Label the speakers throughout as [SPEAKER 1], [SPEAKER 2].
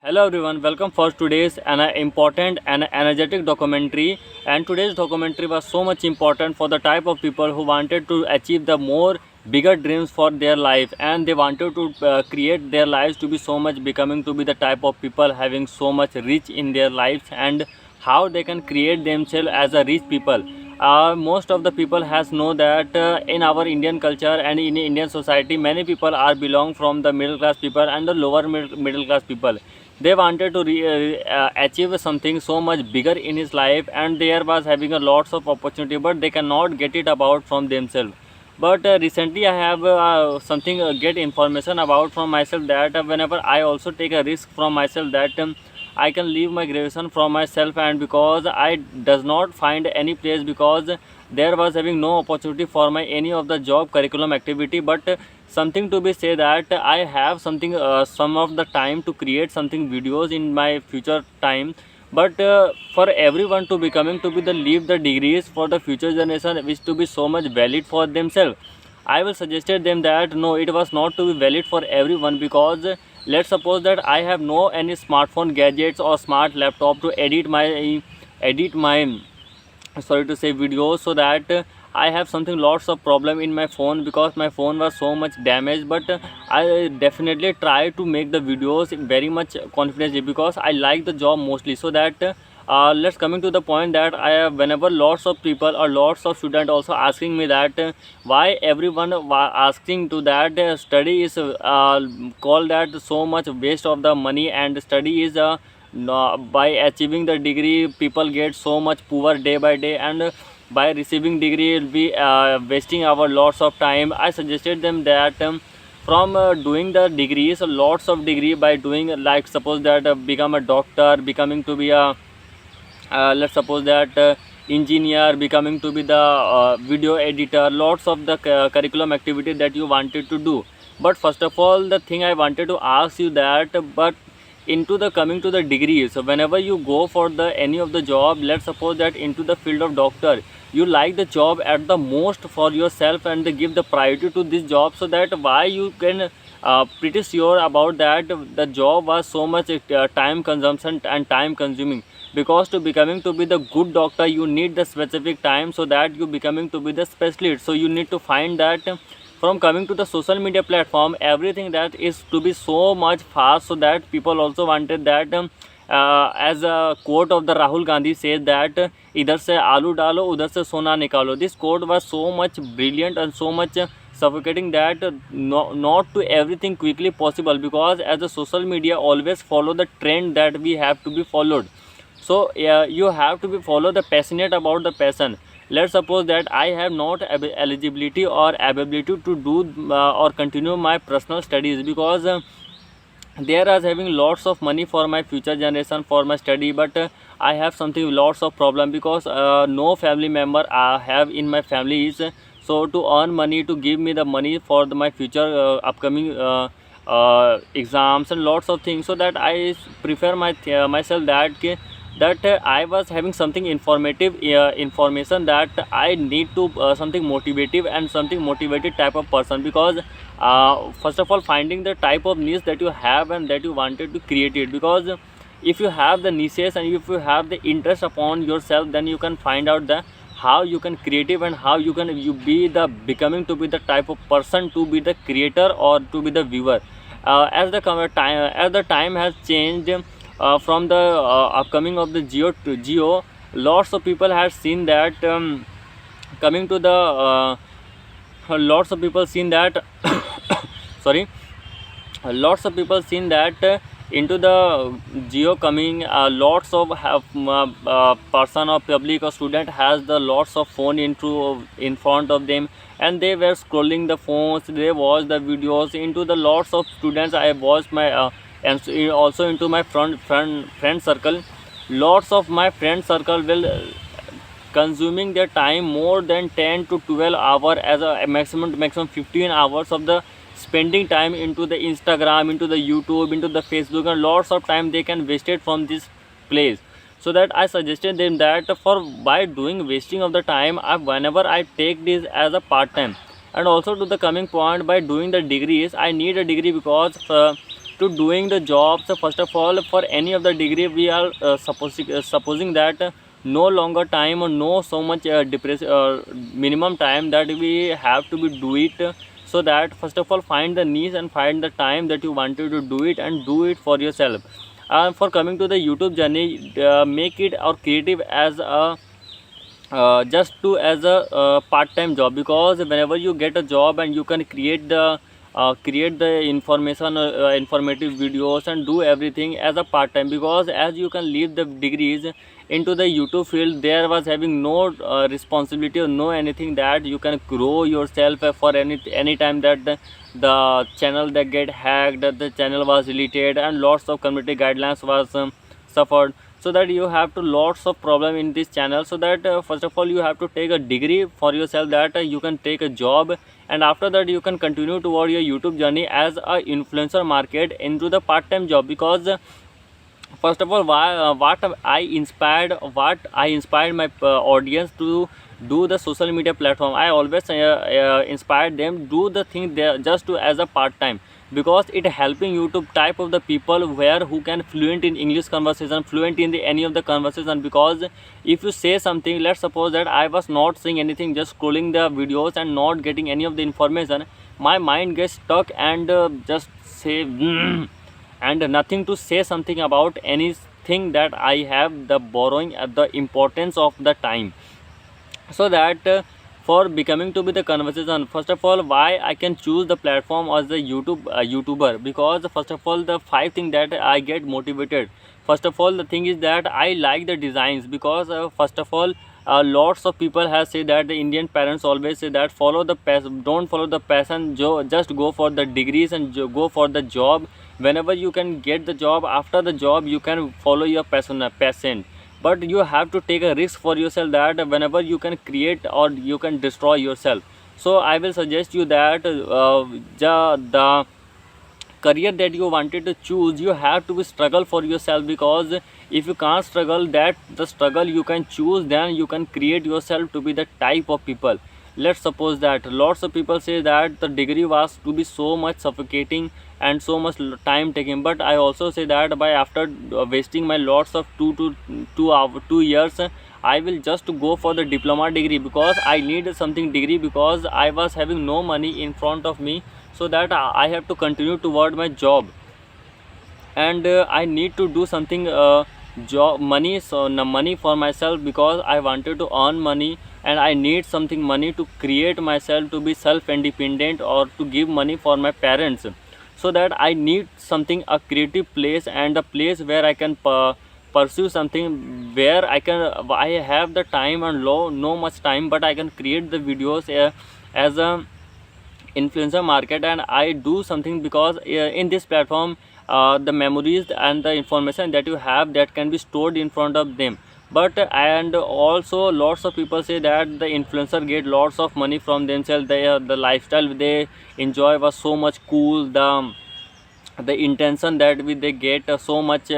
[SPEAKER 1] Hello everyone, welcome for today's an important and energetic documentary. And today's documentary was so much important for the type of people who wanted to achieve the more bigger dreams for their life, and they wanted to create their lives to be so much becoming to be the type of people having so much rich in their lives, and how they can create themselves as a rich people. Most of the people has know that in our Indian culture and in Indian society, many people are belong from the middle class people and the lower middle class people. They wanted to achieve something so much bigger in his life, and there was having a lots of opportunity, but they cannot get it about from themselves. But recently I have something get information about from myself that whenever I also take a risk from myself that I can leave my graduation from myself, and because I does not find any place, because there was having no opportunity for my any of the job curriculum activity. But something to be say that I have something some of the time to create something videos in my future time. But for everyone to becoming to be the leave the degrees for the future generation which to be so much valid for themselves, I will suggested them that no, it was not to be valid for everyone, because let's suppose that I have no any smartphone gadgets or smart laptop to edit my sorry to say videos, so that I have something lots of problem in my phone, because my phone was so much damaged. But I definitely try to make the videos very much confidently, because I like the job mostly. So that let's coming to the point that I have, whenever lots of people or lots of students also asking me that why everyone asking to that study is called that so much waste of the money, and study is no, by achieving the degree people get so much poor day by day, and by receiving degree will be wasting our lots of time. I suggested them that from doing the degrees, lots of degree by doing, like suppose that become a doctor, becoming to be a let's suppose that engineer, becoming to be the video editor, lots of the curriculum activity that you wanted to do. But first of all, the thing I wanted to ask you that, but into the coming to the degree, so whenever you go for the any of the job, let's suppose that into the field of doctor, you like the job at the most for yourself, and they give the priority to this job, so that why you can pretty sure about that the job was so much time consumption and time consuming. Because to becoming to be the good doctor, you need the specific time, so that you becoming to be the specialist. So you need to find that from coming to the social media platform, everything that is to be so much fast, so that people also wanted that as a quote of the Rahul Gandhi says that इधर से आलू डालो उधर से सोना निकालो. This quote was so much brilliant and so much suffocating that not to everything quickly possible, because as a social media always follow the trend that we have to be followed. So you have to be follow the passionate about the passion. Let's suppose that I have not eligibility or ability to do or continue my personal studies, because there is having lots of money for my future generation for my study. But I have something lots of problem, because no family member I have in my family is so to earn money to give me the money for my future upcoming exams and lots of things. So that I prefer myself that I was having something informative information, that I need to something motivative and something motivated type of person. Because first of all, finding the type of niche that you have and that you wanted to create it, because if you have the niches and if you have the interest upon yourself, then you can find out the how you can creative, and how you can you be the becoming to be the type of person to be the creator or to be the viewer. As the time has changed, from the upcoming of the Geo to Geo, lots of people have seen that coming to the lots of people seen that sorry lots of people seen that into the Geo coming, lots of have person or public or student has the lots of phone into in front of them, and they were scrolling the phones, they watch the videos. Into the lots of students I watched my and also into my friend circle, lots of my friend circle will consuming their time more than 10 to 12 hour, as a maximum 15 hours of the spending time into the Instagram, into the YouTube, into the Facebook, and lots of time they can waste it from this place. So that I suggested them that for by doing wasting of the time, whenever I take this as a part time. And also to the coming point, by doing the degrees, I need a degree, because to doing the job. So first of all, for any of the degree, we are supposing that no longer time or no so much minimum time that we have to be do it. So that first of all, find the niche and find the time that you wanted to do it, and do it for yourself. For coming to the YouTube journey, make it or creative as a just to as a part-time job, because whenever you get a job and you can create the information, informative videos, and do everything as a part-time, because as you can leave the degrees into the YouTube field, there was having no responsibility or no anything that you can grow yourself for any time that the channel that get hacked, that the channel was deleted, and lots of community guidelines was suffered. So that you have to lots of problem in this channel. So that first of all, you have to take a degree for yourself, that you can take a job, and after that you can continue toward your YouTube journey as a influencer market into the part-time job. Because first of all, what I inspired my audience to do the social media platform. I always inspired them do the thing there just to as a part time, because it helping you to type of the people where who can fluent in English conversation, fluent in the any of the conversation. Because if you say something, let's suppose that I was not saying anything, just scrolling the videos and not getting any of the information, my mind gets stuck and just say and nothing to say something about anything that I have the borrowing at the importance of the time. So that for becoming to be the conversation, first of all, why I can choose the platform as the YouTuber. Because first of all, the five thing that I get motivated. First of all, the thing is that I like the designs. Because first of all, lots of people have said that the Indian parents always say that follow the passion, don't follow the passion, just go for the degrees and go for the job. Whenever you can get the job, after the job you can follow your passion. But you have to take a risk for yourself, that whenever you can create or you can destroy yourself. So I will suggest you that the career that you wanted to choose, you have to be struggle for yourself. Because if you can't struggle, that the struggle you can choose, then you can create yourself to be the type of people. Let's suppose that lots of people say that the degree was to be so much suffocating and so much time taking. But I also say that by after wasting my lots of 2 years, I will just go for the diploma degree, because I need something degree, because I was having no money in front of me. So that I have to continue toward my job, and I need to do something job money, so money for myself, because I wanted to earn money, and I need something money to create myself to be self independent, or to give money for my parents. So that I need something a creative place, and a place where I can pursue something, where I have the time and no much time, but I can create the videos as a influencer market, and I do something. Because in this platform, the memories and the information that you have, that can be stored in front of them. But and also lots of people say that the influencer get lots of money from themselves. The lifestyle they enjoy was so much cool, the intention that they get so much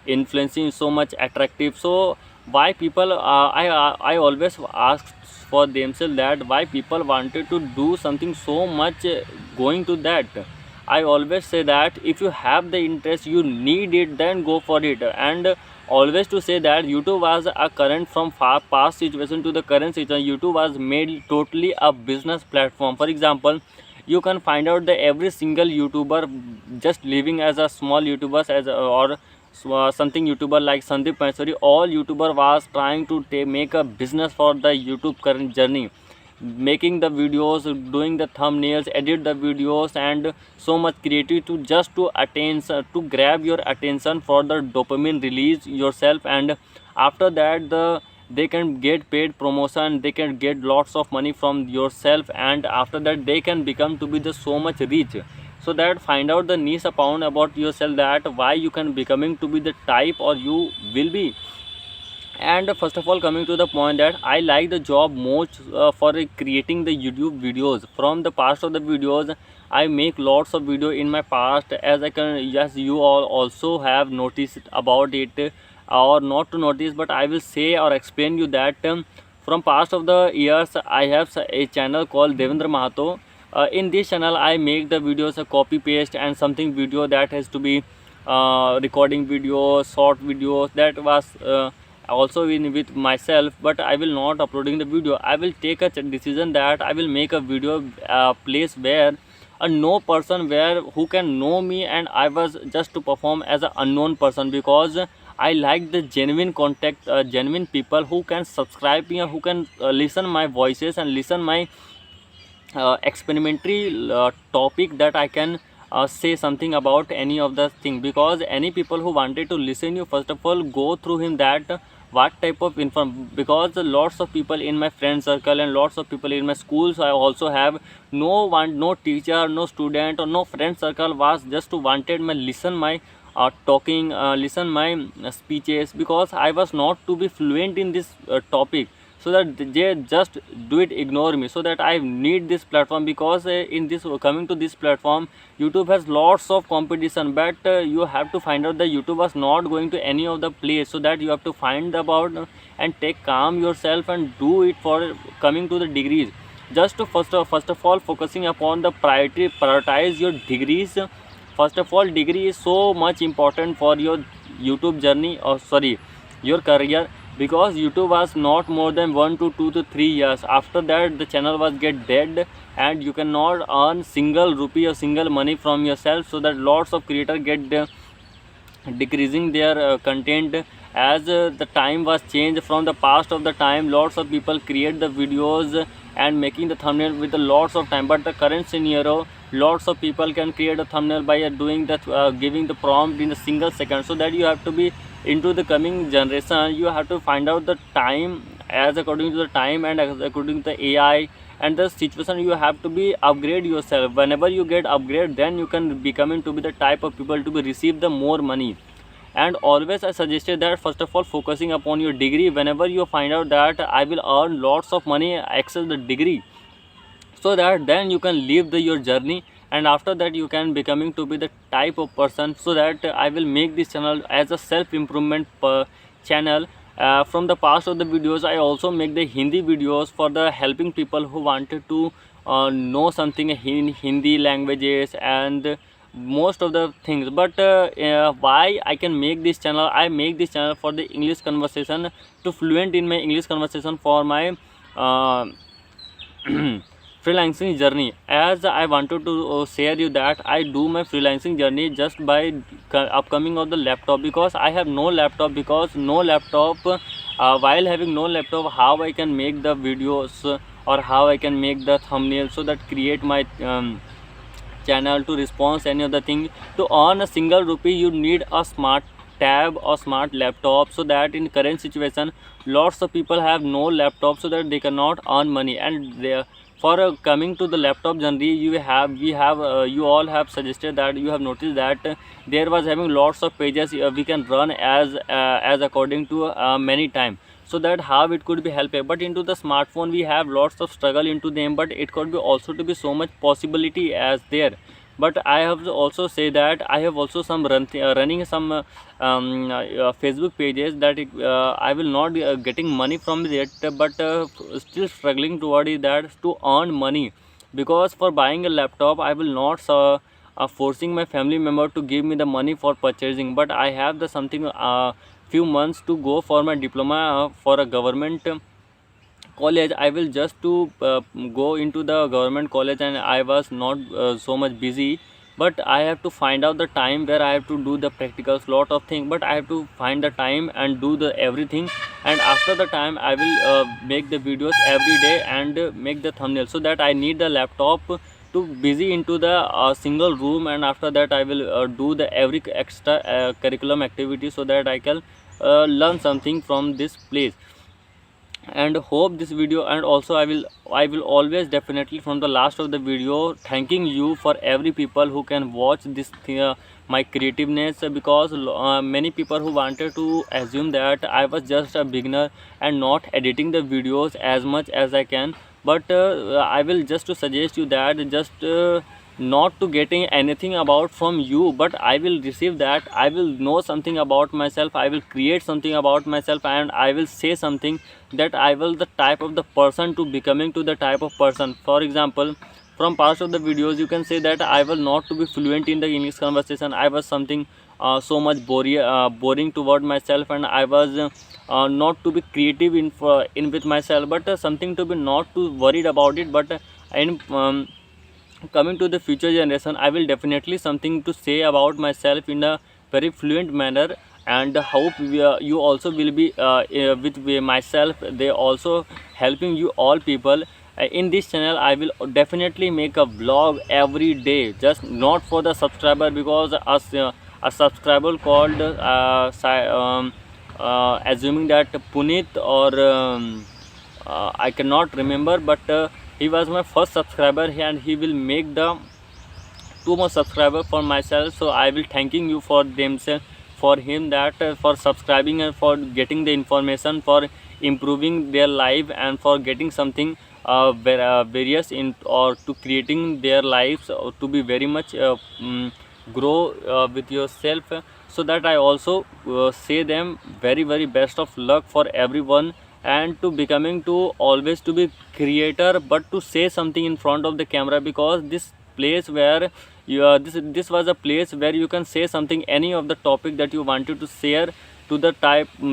[SPEAKER 1] influencing, so much attractive. So why people I always ask for themselves that why people wanted to do something so much going to that. I always say that if you have the interest, you need it, then go for it. And always to say that YouTube was a current from far past situation to the current situation, YouTube was made totally a business platform. For example, you can find out that every single YouTuber just living as a small YouTubers as or something YouTuber like Sandeep Maheshwari, all YouTuber was trying to make a business for the YouTube current journey, making the videos, doing the thumbnails, edit the videos, and so much creative to just to attain to grab your attention for the dopamine release yourself. And after that they can get paid promotion, they can get lots of money from yourself, and after that they can become to be the so much rich. So that find out the niche upon about yourself, that why you can becoming to be the type or you will be. And first of all, coming to the point that I like the job most for creating the YouTube videos. From the past of the videos, I make lots of video in my past, as I can, yes, you all also have noticed about it, or not to notice, but I will say or explain you that from past of the years I have a channel called Devendra Mahato. In this channel I make the videos a copy paste and something video that has to be recording videos, short videos, that was also in with myself, but I will not uploading the video. I will take a decision that I will make a video place where no person where who can know me, and I was just to perform as an unknown person, because I like the genuine contact, genuine people who can subscribe me, who can listen my voices and listen my experimentary topic, that I can say something about any of the thing. Because any people who wanted to listen you, first of all go through him that what type of inform, because lots of people in my friend circle and lots of people in my schools I also have, no teacher, no student or no friend circle was just to wanted my listen my talking, listen my speeches, because I was not to be fluent in this topic, so that they just do it ignore me. So that I need this platform, because in this coming to this platform YouTube has lots of competition, but you have to find out that YouTube was not going to any of the place, so that you have to find about and take calm yourself and do it for coming to the degrees. Just to first of all focusing upon the prioritize your degrees. First of all, degree is so much important for your YouTube journey, or sorry, your career, because YouTube was not more than 1 to 2 to 3 years. After that the channel was get dead, and you cannot earn single rupee or single money from yourself. So that lots of creator get decreasing their content as the time was changed from the past of the time. Lots of people create the videos and making the thumbnail with a lots of time, but the current scenario, lots of people can create a thumbnail by doing that, giving the prompt in a single second. So that you have to be into the coming generation, you have to find out the time as according to the time and as according to the AI and the situation. You have to be upgrade yourself. Whenever you get upgrade, then you can becoming to be the type of people to be receive the more money. And always I suggested that first of all focusing upon your degree. Whenever you find out that I will earn lots of money access the degree, so that then you can live your journey, and after that you can becoming to be the type of person. So that I will make this channel as a self improvement channel. From the past of the videos I also make the Hindi videos for the helping people who wanted to know something in Hindi languages and most of the things. But why I can make this channel, I make this channel for the English conversation, to fluent in my English conversation for my freelancing journey. As I wanted to share you that I do my freelancing journey just by upcoming of the laptop, because I have no laptop. Because no laptop, while having no laptop, how I can make the videos or how I can make the thumbnail, so that create my channel to response any other thing. To earn a single rupee you need a smart tab or smart laptop. So that in current situation lots of people have no laptop, so that they cannot earn money. And they, for coming to the laptop journey, you all have suggested that you have noticed that there was having lots of pages we can run as according to many time. So that how it could be helpful. But into the smartphone we have lots of struggle into them, but it could be also to be so much possibility as there. But I have to also say that I have also some running some Facebook pages that I will not be getting money from it, but still struggling toward it, that to earn money. Because for buying a laptop I will not forcing my family member to give me the money for purchasing, but I have the something few months to go for my diploma for a government college. I will just to go into the government college, and I was not so much busy. But I have to find out the time where I have to do the practicals, lot of things, but I have to find the time and do the everything. And after the time I will make the videos every day and make the thumbnail. So that I need the laptop to busy into the single room, and after that I will do the every extra curriculum activity, so that I can learn something from this place. And hope this video, and also I will always definitely from the last of the video thanking you for every people who can watch this my creativeness. Because many people who wanted to assume that I was just a beginner and not editing the videos as much as I can. But I will just to suggest you that just not to getting anything about from you, but I will receive that, I will know something about myself, I will create something about myself, and I will say something that I will the type of the person to becoming to the type of person. For example, from past of the videos you can say that I was not to be fluent in the English conversation. I was something so much boring toward myself, and I was not to be creative in with myself, but something to be not too worried about it. But in coming to the future generation, I will definitely something to say about myself in a very fluent manner, and hope you also will be with myself. They also helping you all people. In this channel I will definitely make a vlog every day, just not for the subscriber, because a subscriber called assuming that Puneet or I cannot remember, but he was my first subscriber, and he will make the two more subscriber for myself. So I will thanking you for themselves, for him, that for subscribing and for getting the information, for improving their life, and for getting something various in, or to creating their lives, or to be very much grow with yourself. So that I also say them very very best of luck for everyone, and to becoming to always to be creator, but to say something in front of the camera, because this place where this was a place where you can say something, any of the topic that you wanted to share to the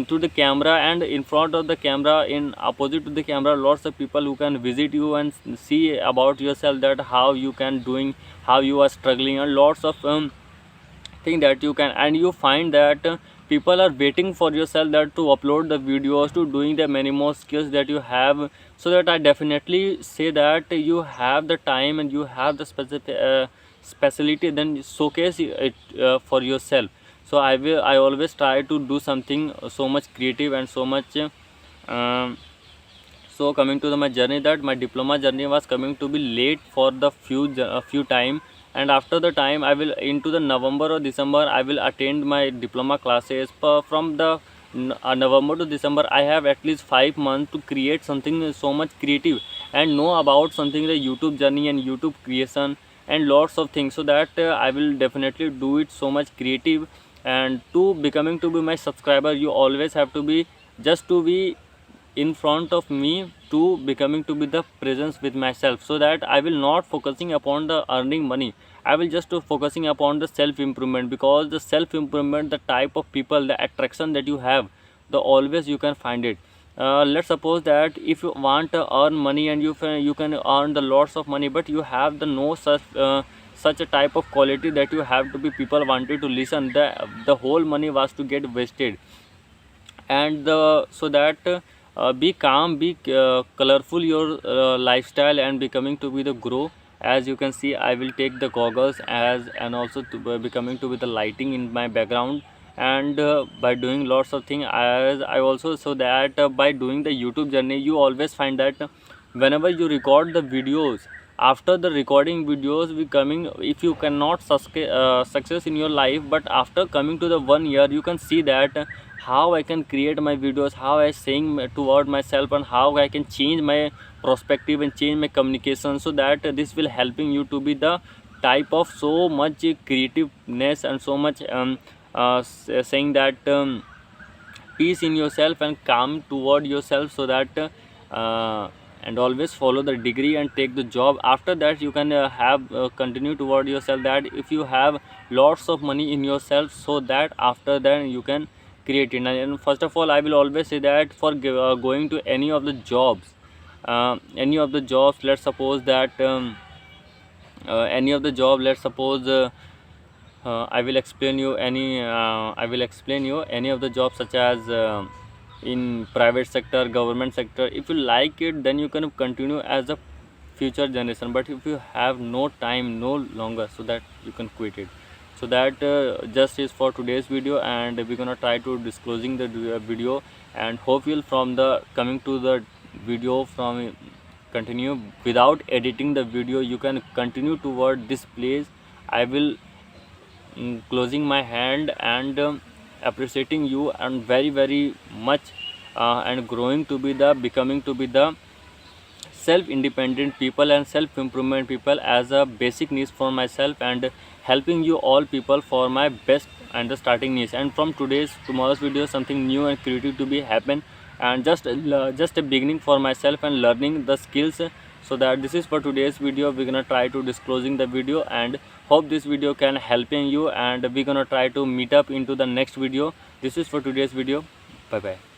[SPEAKER 1] to the camera, and in front of the camera, in opposite to the camera, lots of people who can visit you and see about yourself, that how you can doing, how you are struggling, and lots of thing that you can, and you find that people are waiting for yourself, that to upload the videos, to doing the many more skills that you have. So that I definitely say that you have the time and you have the specific speciality, then showcase it for yourself. So I always try to do something so much creative and so much um, so coming to my journey, that my diploma journey was coming to be late for the few time, and after the time I will into the November or December I will attend my diploma classes. From the November to December I have at least 5 months to create something so much creative, and know about something the YouTube journey and YouTube creation and lots of things. So that I will definitely do it so much creative. And to becoming to be my subscriber, you always have to be just to be in front of me, to becoming to be the presence with myself, so that I will not focusing upon the earning money. I will just focusing upon the self improvement, because the self improvement, the type of people, the attraction that you have, the always you can find it. Let's suppose that if you want to earn money, and you can earn the lots of money, but you have the no such a type of quality that you have to be people wanted to listen, the whole money was to get wasted. And so that be calm, be colorful your lifestyle, and becoming to be the grow. As you can see, I will take the goggles as, and also to becoming to be the lighting in my background. And by doing lots of things, as I also, so that by doing the YouTube journey, you always find that whenever you record the videos, after the recording videos we coming, if you cannot success in your life, but after coming to the 1 year, you can see that how I can create my videos, how I saying toward myself, and how I can change my perspective and change my communication. So that this will helping you to be the type of so much creativeness, and so much saying that peace in yourself and calm toward yourself. So that and always follow the degree and take the job. After that you can have continue toward yourself, that if you have lots of money in yourself, so that after that you can create it. And first of all, I will always say that for going to any of the jobs, let's suppose that any of the job, let's suppose I will explain you any of the jobs, such as in private sector, government sector. If you like it, then you can continue as a future generation, but if you have no time no longer, so that you can quit it. So that just is for today's video, and we're gonna try to disclosing the video, and hope you'll from the coming to the video from continue without editing the video, you can continue toward this place. I will closing my hand, and appreciating you, and very very much and growing to be the becoming to be the self independent people and self improvement people as a basic needs for myself, and helping you all people for my best and the starting needs. And from tomorrow's video, something new and creative to be happen, and just a beginning for myself, and learning the skills So that this is for today's video. We're gonna try to disclosing the video, and hope this video can helping you, and we're gonna try to meet up into the next video. This is for today's video. Bye bye.